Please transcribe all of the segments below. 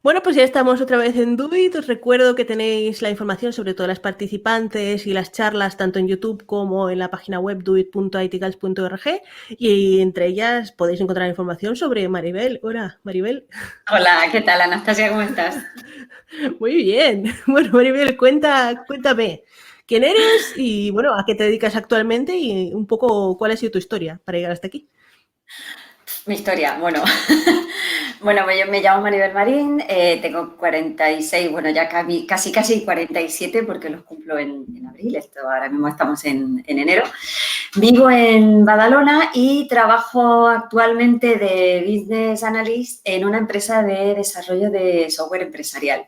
Bueno, pues ya estamos otra vez en Duit. Os recuerdo que tenéis la información sobre todas las participantes y las charlas tanto en YouTube como en la página web duit.itgals.org y entre ellas podéis encontrar información sobre Maribel. Hola, Maribel. Hola, ¿qué tal, Anastasia? ¿Cómo estás? Muy bien. Bueno, Maribel, cuéntame quién eres y bueno, a qué te dedicas actualmente y un poco cuál ha sido tu historia para llegar hasta aquí. Mi historia, bueno. Bueno, pues yo me llamo Maribel Marín, tengo 46, bueno, ya casi 47 porque los cumplo en abril, esto ahora mismo estamos en enero. Vivo en Badalona y trabajo actualmente de Business Analyst en una empresa de desarrollo de software empresarial.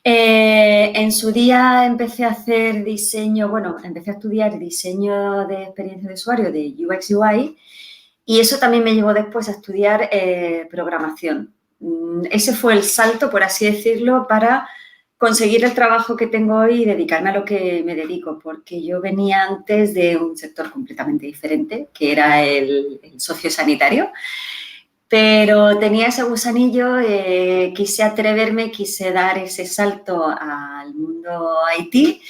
En su día empecé a hacer diseño, bueno, empecé a estudiar diseño de experiencia de usuario de UX UI y eso también me llevó después a estudiar programación. Ese fue el salto, por así decirlo, para conseguir el trabajo que tengo hoy y dedicarme a lo que me dedico, porque yo venía antes de un sector completamente diferente, que era el sociosanitario. Pero tenía ese gusanillo, quise atreverme, quise dar ese salto al mundo IT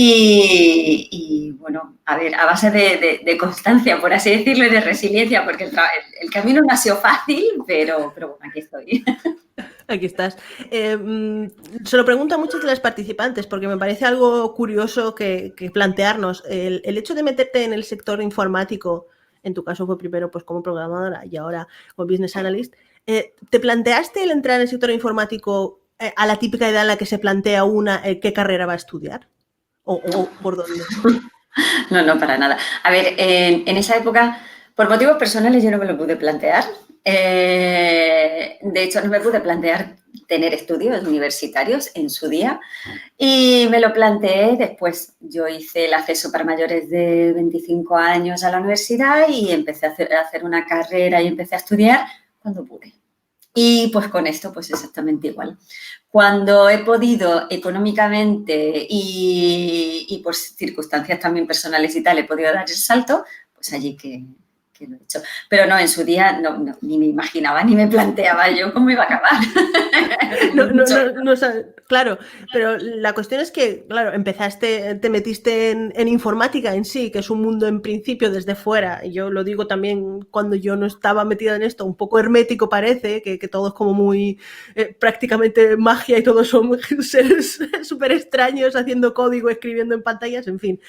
y bueno, a ver, a base de constancia, por así decirlo, y de resiliencia, porque el camino no ha sido fácil, pero bueno, aquí estoy. Aquí estás. Se lo pregunto a muchas de las participantes porque me parece algo curioso que plantearnos. El hecho de meterte en el sector informático, en tu caso fue primero pues como programadora y ahora como business analyst, ¿te planteaste el entrar en el sector informático a la típica edad en la que se plantea una qué carrera va a estudiar? ¿O por dónde? No, no, para nada. A ver, en esa época, por motivos personales, yo no me lo pude plantear. De hecho, no me pude plantear tener estudios universitarios en su día y me lo planteé después. Yo hice el acceso para mayores de 25 años a la universidad y empecé a hacer una carrera y empecé a estudiar cuando pude. Y pues con esto, pues exactamente igual. Cuando he podido económicamente y por circunstancias también personales y tal, he podido dar el salto, pues allí que lo he hecho. Pero no, en su día ni me imaginaba, ni me planteaba yo cómo iba a acabar. Claro, pero la cuestión es que, claro, te metiste en informática en sí, que es un mundo en principio desde fuera, y yo lo digo también cuando yo no estaba metida en esto, un poco hermético parece, que todo es como muy prácticamente magia y todos son seres súper extraños haciendo código, escribiendo en pantallas, en fin.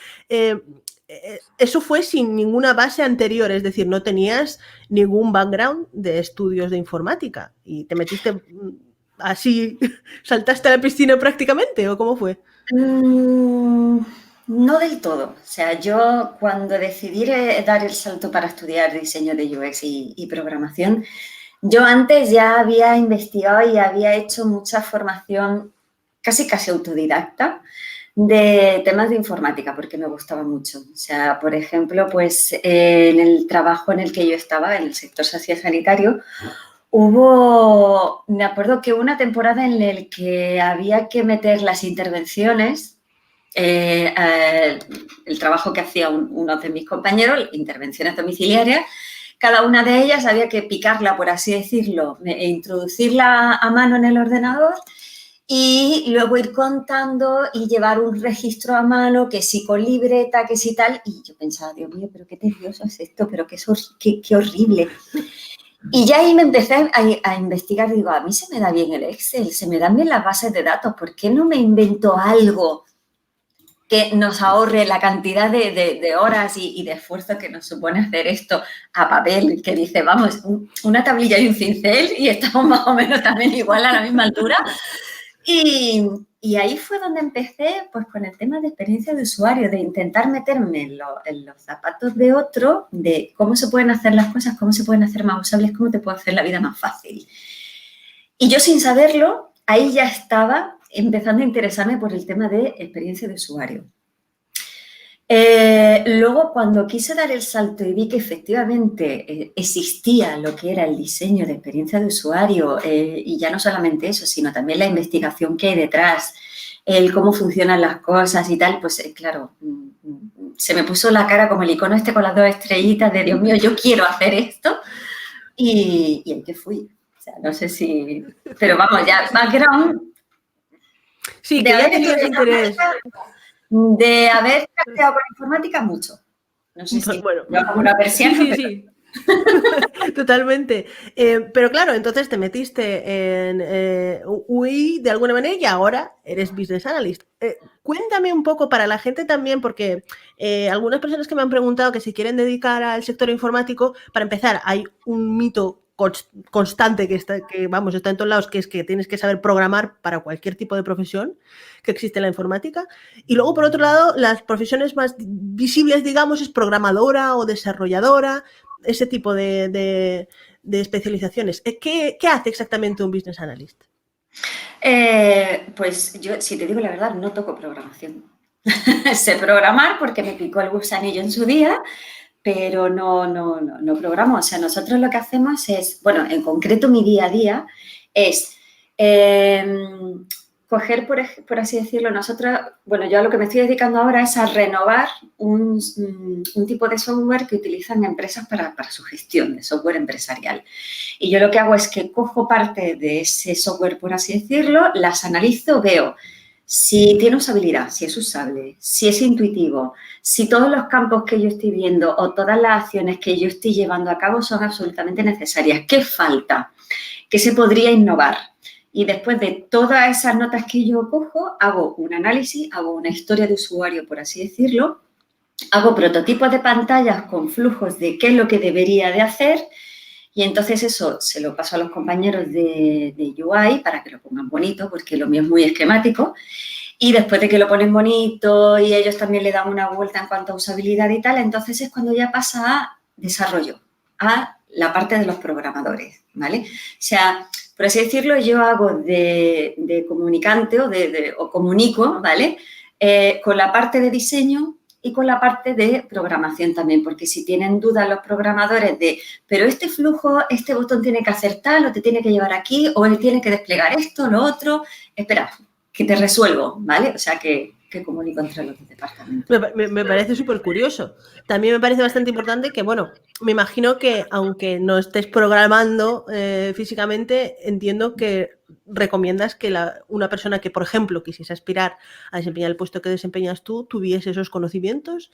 Eso fue sin ninguna base anterior, es decir, no tenías ningún background de estudios de informática y te metiste así, saltaste a la piscina prácticamente, ¿o cómo fue? No del todo. O sea, yo cuando decidí dar el salto para estudiar diseño de UX y programación, yo antes ya había investigado y había hecho mucha formación casi autodidacta de temas de informática porque me gustaba mucho. O sea, por ejemplo, pues en el trabajo en el que yo estaba, en el sector sociosanitario, me acuerdo que hubo una temporada en la que había que meter las intervenciones, el trabajo que hacía uno de mis compañeros, intervenciones domiciliarias, cada una de ellas había que picarla, por así decirlo, e introducirla a mano en el ordenador y luego ir contando y llevar un registro a mano, que sí con libreta, que sí tal. Y yo pensaba, Dios mío, pero qué tedioso es esto, pero qué horrible. Y ya ahí me empecé a investigar, digo, a mí se me da bien el Excel, se me dan bien las bases de datos, ¿por qué no me invento algo que nos ahorre la cantidad de horas y de esfuerzo que nos supone hacer esto a papel? Que dice, vamos, una tablilla y un cincel y estamos más o menos también igual a la misma altura. Y ahí fue donde empecé pues con el tema de experiencia de usuario, de intentar meterme en los zapatos de otro, de cómo se pueden hacer las cosas, cómo se pueden hacer más usables, cómo te puedo hacer la vida más fácil. Y yo sin saberlo, ahí ya estaba empezando a interesarme por el tema de experiencia de usuario. Luego, cuando quise dar el salto y vi que efectivamente existía lo que era el diseño de experiencia de usuario, y ya no solamente eso, sino también la investigación que hay detrás, el cómo funcionan las cosas y tal, pues claro, se me puso la cara como el icono con las 2 estrellitas de Dios mío, yo quiero hacer esto y ahí que fui. O sea, no sé si... Pero vamos, ya, background... Sí, que ya tenías interés. De haber practicado con informática, mucho. No sé si Bueno, yo como una persiana, sí, pero... sí. Totalmente. Pero claro, entonces te metiste en UI de alguna manera y ahora eres Business Analyst. Cuéntame un poco para la gente también, porque algunas personas que me han preguntado que si quieren dedicar al sector informático, para empezar, hay un mito constante que vamos, está en todos lados, que es que tienes que saber programar para cualquier tipo de profesión que existe en la informática. Y luego, por otro lado, las profesiones más visibles, digamos, es programadora o desarrolladora, ese tipo de especializaciones. ¿Qué hace exactamente un Business Analyst? Pues yo, si te digo la verdad, no toco programación. Sé programar porque me picó el gusanillo en su día, pero no programo. O sea, nosotros lo que hacemos es, bueno, en concreto mi día a día es coger, por así decirlo, nosotros, bueno, yo a lo que me estoy dedicando ahora es a renovar un tipo de software que utilizan empresas para su gestión de software empresarial. Y yo lo que hago es que cojo parte de ese software, por así decirlo, las analizo, veo si tiene usabilidad, si es usable, si es intuitivo, si todos los campos que yo estoy viendo o todas las acciones que yo estoy llevando a cabo son absolutamente necesarias. ¿Qué falta? ¿Qué se podría innovar? Y después de todas esas notas que yo cojo, hago un análisis, hago una historia de usuario, por así decirlo, hago prototipos de pantallas con flujos de qué es lo que debería de hacer y entonces eso se lo paso a los compañeros de UI para que lo pongan bonito, porque lo mío es muy esquemático. Y después de que lo ponen bonito y ellos también le dan una vuelta en cuanto a usabilidad y tal, entonces es cuando ya pasa a desarrollo, a la parte de los programadores, ¿vale? O sea, por así decirlo, yo hago de comunicante o comunico, ¿vale? Con la parte de diseño y con la parte de programación también, porque si tienen dudas los programadores de, pero este flujo, este botón tiene que hacer tal, o te tiene que llevar aquí, o él tiene que desplegar esto, lo otro, espera, que te resuelvo, ¿vale? O sea, que comunico entre los departamentos. Me parece súper curioso. También me parece bastante importante que, bueno, me imagino que aunque no estés programando físicamente, entiendo que recomiendas que una persona que, por ejemplo, quisiese aspirar a desempeñar el puesto que desempeñas tú, tuviese esos conocimientos.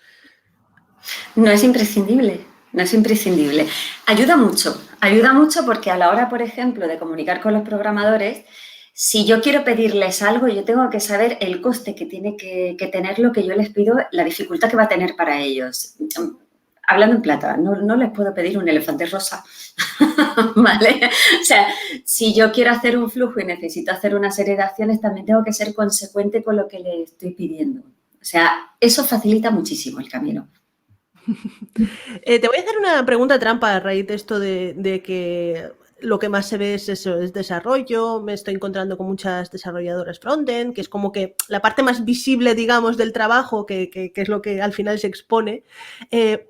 No es imprescindible, no es imprescindible. Ayuda mucho porque a la hora, por ejemplo, de comunicar con los programadores, si yo quiero pedirles algo, yo tengo que saber el coste que tiene que tener lo que yo les pido, la dificultad que va a tener para ellos. Hablando en plata, no les puedo pedir un elefante rosa, ¿vale? O sea, si yo quiero hacer un flujo y necesito hacer una serie de acciones, también tengo que ser consecuente con lo que le estoy pidiendo. O sea, eso facilita muchísimo el camino. Te voy a hacer una pregunta trampa a raíz de esto de que lo que más se ve es eso, es desarrollo. Me estoy encontrando con muchas desarrolladoras frontend, que es como que la parte más visible, digamos, del trabajo, que es lo que al final se expone.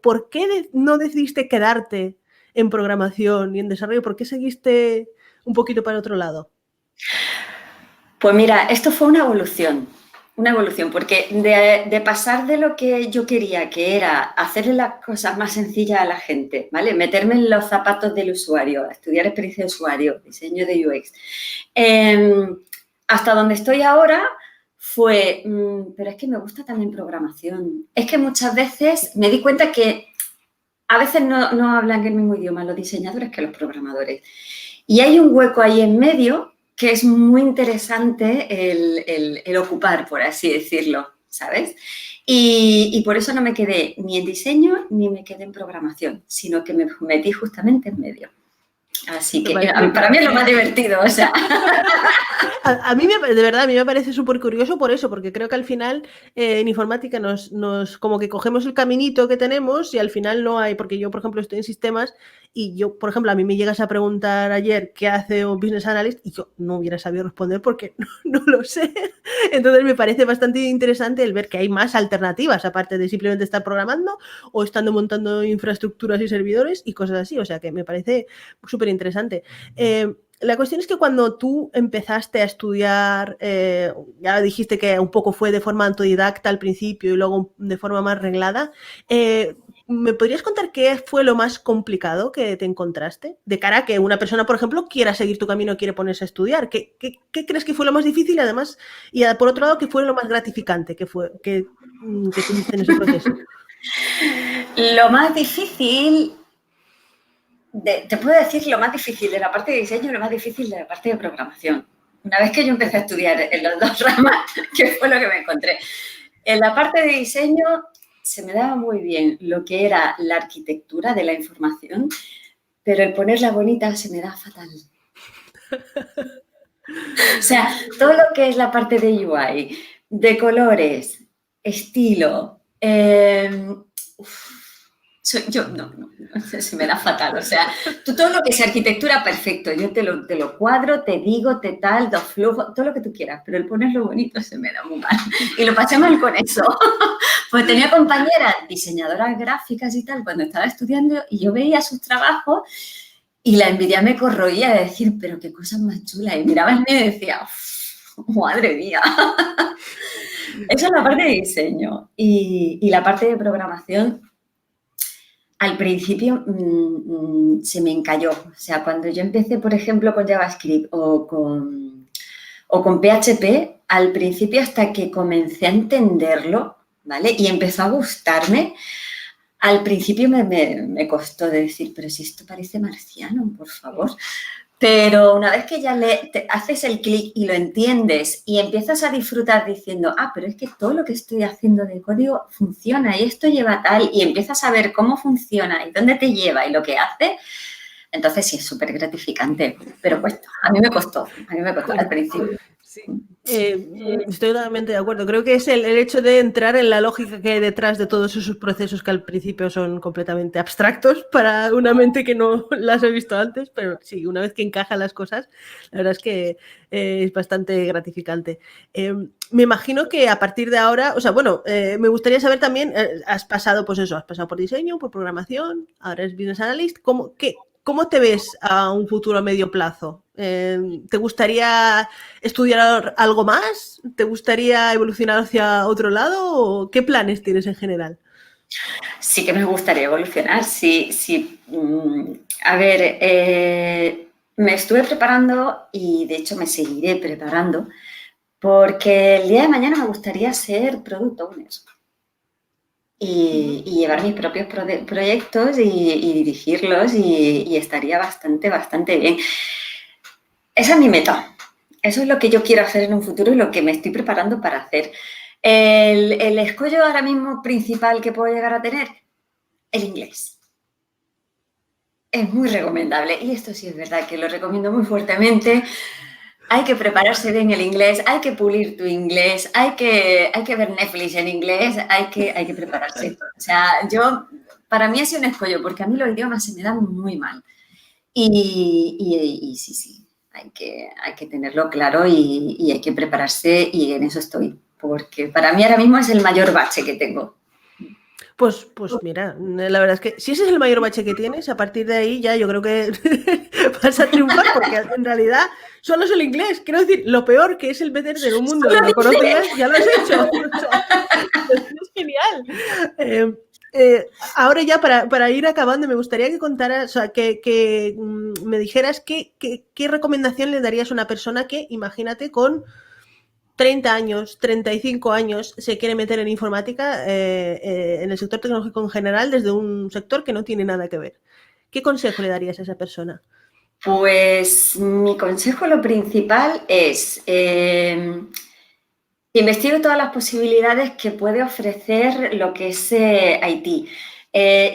¿Por qué no decidiste quedarte en programación y en desarrollo? ¿Por qué seguiste un poquito para otro lado? Pues mira, esto fue una evolución, porque de pasar de lo que yo quería, que era hacerle las cosas más sencillas a la gente, ¿vale? Meterme en los zapatos del usuario, estudiar experiencia de usuario, diseño de UX, hasta donde estoy ahora fue, pero es que me gusta también programación. Es que muchas veces me di cuenta que a veces no hablan el mismo idioma los diseñadores que los programadores. Y hay un hueco ahí en medio que es muy interesante el ocupar, por así decirlo, ¿sabes? Y por eso no me quedé ni en diseño ni me quedé en programación, sino que me metí justamente en medio. Así que para mí es lo más divertido, o sea. A mí, de verdad, a mí me parece súper curioso por eso, porque creo que al final en informática nos como que cogemos el caminito que tenemos y al final no hay, porque yo, por ejemplo, estoy en sistemas y yo, por ejemplo, a mí me llegas a preguntar ayer qué hace un business analyst y yo no hubiera sabido responder porque no lo sé. Entonces me parece bastante interesante el ver que hay más alternativas, aparte de simplemente estar programando o estando montando infraestructuras y servidores y cosas así. O sea que me parece súper interesante. La cuestión es que cuando tú empezaste a estudiar, ya dijiste que un poco fue de forma autodidacta al principio y luego de forma más reglada, ¿Me podrías contar qué fue lo más complicado que te encontraste? De cara a que una persona, por ejemplo, quiera seguir tu camino, quiere ponerse a estudiar. ¿Qué crees que fue lo más difícil? Además, y por otro lado, ¿qué fue lo más gratificante que tuviste en ese proceso? Lo más difícil, te puedo decir lo más difícil de la parte de diseño y lo más difícil de la parte de programación. Una vez que yo empecé a estudiar en las dos ramas, ¿qué fue lo que me encontré? En la parte de diseño se me daba muy bien lo que era la arquitectura de la información, pero el ponerla bonita se me da fatal. O sea, todo lo que es la parte de UI, de colores, estilo, se me da fatal. O sea, tú todo lo que es arquitectura, perfecto. Yo te lo cuadro, te digo, te tal, dos flujos, todo lo que tú quieras, pero el ponerlo bonito se me da muy mal. Y lo pasé mal con eso. Pues tenía compañeras diseñadoras gráficas y tal cuando estaba estudiando y yo veía sus trabajos y la envidia me corroía de decir, pero qué cosas más chulas. Y miraba en mí y decía, madre mía. Esa es la parte de diseño. Y la parte de programación, al principio se me encalló. O sea, cuando yo empecé, por ejemplo, con JavaScript o con PHP, al principio hasta que comencé a entenderlo, ¿vale? Y empezó a gustarme, al principio me costó decir, pero si esto parece marciano, por favor. Pero una vez que ya te haces el clic y lo entiendes y empiezas a disfrutar diciendo, pero es que todo lo que estoy haciendo de código funciona y esto lleva tal, y empiezas a ver cómo funciona y dónde te lleva y lo que hace, entonces sí es súper gratificante, pero cuesta. A mí me costó al principio. Sí. Estoy totalmente de acuerdo. Creo que es el hecho de entrar en la lógica que hay detrás de todos esos procesos que al principio son completamente abstractos para una mente que no las he visto antes, pero sí, una vez que encajan las cosas, la verdad es que es bastante gratificante. Me imagino que a partir de ahora, o sea, bueno, me gustaría saber también, has pasado por diseño, por programación, ahora eres business analyst, ¿cómo te ves a un futuro a medio plazo? ¿Te gustaría estudiar algo más? ¿Te gustaría evolucionar hacia otro lado? ¿O qué planes tienes en general? Sí que me gustaría evolucionar, sí. A ver, me estuve preparando y de hecho me seguiré preparando porque el día de mañana me gustaría ser product owner y llevar mis propios proyectos y dirigirlos y estaría bastante bien. Esa es mi meta. Eso es lo que yo quiero hacer en un futuro y lo que me estoy preparando para hacer. El escollo ahora mismo principal que puedo llegar a tener, el inglés. Es muy recomendable y esto sí es verdad que lo recomiendo muy fuertemente. Hay que prepararse bien el inglés, hay que pulir tu inglés, hay que ver Netflix en inglés, hay que prepararse. O sea, para mí ha sido un escollo porque a mí los idiomas se me dan muy mal. Y sí, hay que tenerlo claro y hay que prepararse y en eso estoy. Porque para mí ahora mismo es el mayor bache que tengo. Pues mira, la verdad es que si ese es el mayor bache que tienes, a partir de ahí ya yo creo que vas a triunfar porque en realidad solo es el inglés. Quiero decir, lo peor que es el meterte en un mundo que no conoces, ya lo has hecho. O sea, es genial. Ahora ya para ir acabando, me gustaría que contaras, o sea, que me dijeras qué recomendación le darías a una persona que, imagínate, con 30 años, 35 años, se quiere meter en informática, en el sector tecnológico en general, desde un sector que no tiene nada que ver. ¿Qué consejo le darías a esa persona? Pues mi consejo, lo principal es investigue todas las posibilidades que puede ofrecer lo que es IT.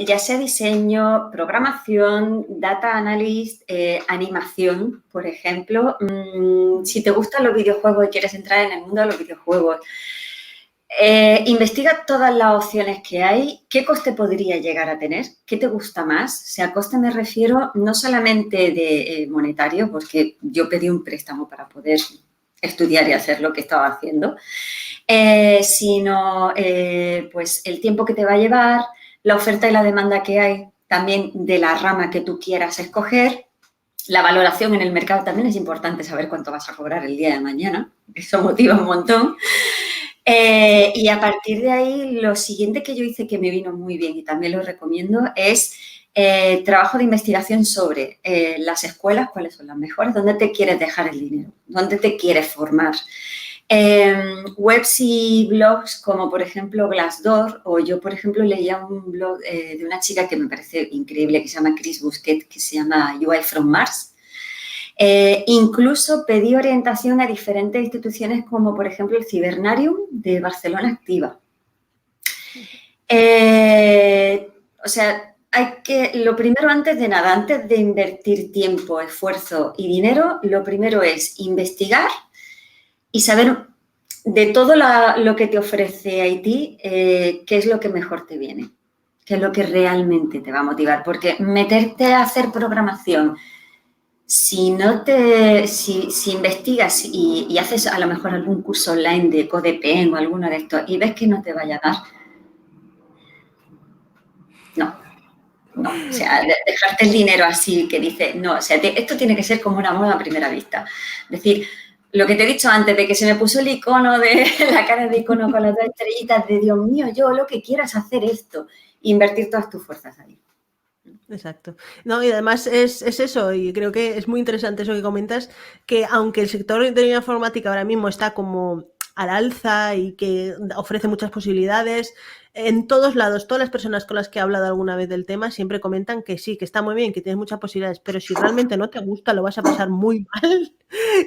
Ya sea diseño, programación, data analyst, animación, por ejemplo. Si te gustan los videojuegos y quieres entrar en el mundo de los videojuegos, investiga todas las opciones que hay, qué coste podría llegar a tener, qué te gusta más. O sea, coste me refiero no solamente de monetario, porque yo pedí un préstamo para poder estudiar y hacer lo que estaba haciendo, sino pues el tiempo que te va a llevar, la oferta y la demanda que hay también de la rama que tú quieras escoger. La valoración en el mercado también es importante, saber cuánto vas a cobrar el día de mañana. Eso motiva un montón. Y a partir de ahí, lo siguiente que yo hice que me vino muy bien y también lo recomiendo es trabajo de investigación sobre las escuelas, cuáles son las mejores, dónde te quieres dejar el dinero, dónde te quieres formar. Webs y blogs como, por ejemplo, Glassdoor, o yo, por ejemplo, leía un blog de una chica que me parece increíble, que se llama Chris Busquet, que se llama UI from Mars. Incluso pedí orientación a diferentes instituciones como, por ejemplo, el Cibernarium de Barcelona Activa. O sea, lo primero antes de nada, antes de invertir tiempo, esfuerzo y dinero, lo primero es investigar y saber de todo lo que te ofrece Haití, qué es lo que mejor te viene, qué es lo que realmente te va a motivar. Porque meterte a hacer programación, si investigas y haces a lo mejor algún curso online de CodePen o alguno de estos y ves que no te vaya a dar, no, o sea, dejarte el dinero así que dice, no, o sea, esto tiene que ser como un amor a primera vista. Es decir, lo que te he dicho antes de que se me puso el icono de la cara de icono con las 2 estrellitas de Dios mío, yo lo que quiero es hacer esto, invertir todas tus fuerzas ahí. Exacto. No, y además es eso, y creo que es muy interesante eso que comentas, que aunque el sector de la informática ahora mismo está como al alza y que ofrece muchas posibilidades, en todos lados, todas las personas con las que he hablado alguna vez del tema siempre comentan que sí, que está muy bien, que tienes muchas posibilidades, pero si realmente no te gusta lo vas a pasar muy mal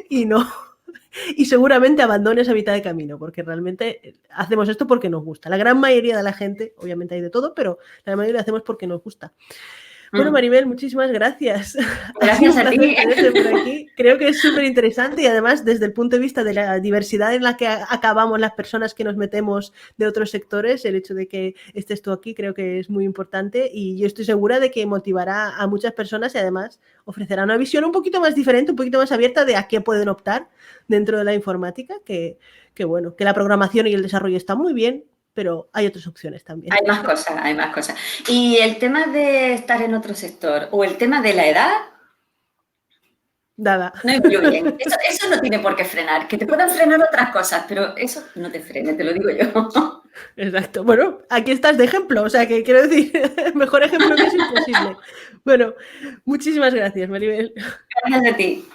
y no, y seguramente abandones a mitad de camino, porque realmente hacemos esto porque nos gusta. La gran mayoría de la gente, obviamente hay de todo, pero la mayoría lo hacemos porque nos gusta. Bueno, Maribel, muchísimas gracias. Gracias a ti. Por aquí. Creo que es súper interesante y además desde el punto de vista de la diversidad en la que acabamos las personas que nos metemos de otros sectores, el hecho de que estés tú aquí creo que es muy importante y yo estoy segura de que motivará a muchas personas y además ofrecerá una visión un poquito más diferente, un poquito más abierta de a qué pueden optar dentro de la informática, que bueno, que la programación y el desarrollo están muy bien, pero hay otras opciones también. Hay más cosas. Y el tema de estar en otro sector o el tema de la edad, nada. No influyen. Eso no tiene por qué frenar. Que te puedan frenar otras cosas, pero eso no te frene, te lo digo yo. Exacto. Bueno, aquí estás de ejemplo, o sea que quiero decir, mejor ejemplo que es imposible. Bueno, muchísimas gracias, Maribel. Gracias a ti.